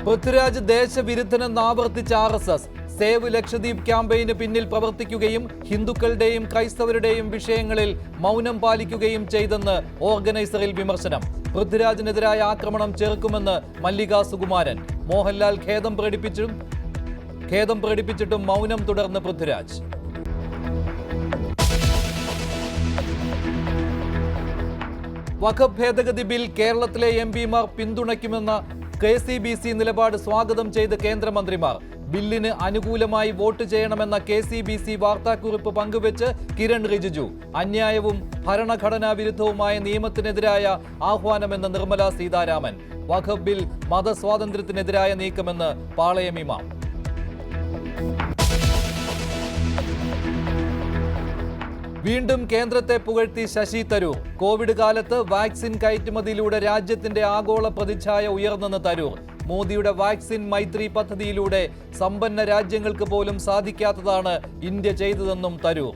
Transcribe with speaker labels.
Speaker 1: Prithviraj ദേശവിരുദ്ധനെന്ന് ആവർത്തിച്ച RSS. Save Lakshadweep ക്യാമ്പയിന് പിന്നിൽ പ്രവർത്തിക്കുകയും ഹിന്ദുക്കളുടെയും ക്രൈസ്തവരുടെയും വിഷയങ്ങളിൽ മൗനം പാലിക്കുകയും ചെയ്തെന്ന് ഓർഗനൈസറിൽ വിമർശനം. പൃഥ്വിരാജിനെതിരായ ആക്രമണം ചെറുക്കുമെന്ന് മല്ലിക സുകുമാരൻ. മോഹൻലാൽ ഖേദം പ്രകടിപ്പിച്ചിട്ടും മൗനം തുടർന്ന് പൃഥ്വിരാജ്. വഖഫ് ഭേദഗതി ബിൽ കേരളത്തിലെ MP മാർ പിന്തുണയ്ക്കുമെന്ന KCBC നിലപാട് സ്വാഗതം ചെയ്ത് കേന്ദ്രമന്ത്രിമാർ. ബില്ലിന് അനുകൂലമായി വോട്ട് ചെയ്യണമെന്ന KCBC വാർത്താക്കുറിപ്പ് പങ്കുവെച്ച് കിരൺ റിജിജു. അന്യായവും ഭരണഘടനാ വിരുദ്ധവുമായ നിയമത്തിനെതിരായ ആഹ്വാനമെന്ന് നിർമ്മല സീതാരാമൻ. വഖഫ് ബിൽ മതസ്വാതന്ത്ര്യത്തിനെതിരായ നീക്കമെന്ന് പാളയം ഇമാം. വീണ്ടും കേന്ദ്രത്തെ പുകഴ്ത്തി ശശി തരൂർ. കോവിഡ് കാലത്ത് വാക്സിൻ കയറ്റുമതിയിലൂടെ രാജ്യത്തിന്റെ ആഗോള പ്രതിച്ഛായ ഉയർന്നെന്ന് തരൂർ. മോദിയുടെ വാക്സിൻ മൈത്രി പദ്ധതിയിലൂടെ സമ്പന്ന രാജ്യങ്ങൾക്ക് പോലും സാധിക്കാത്തതാണ് ഇന്ത്യ ചെയ്തതെന്നും തരൂർ.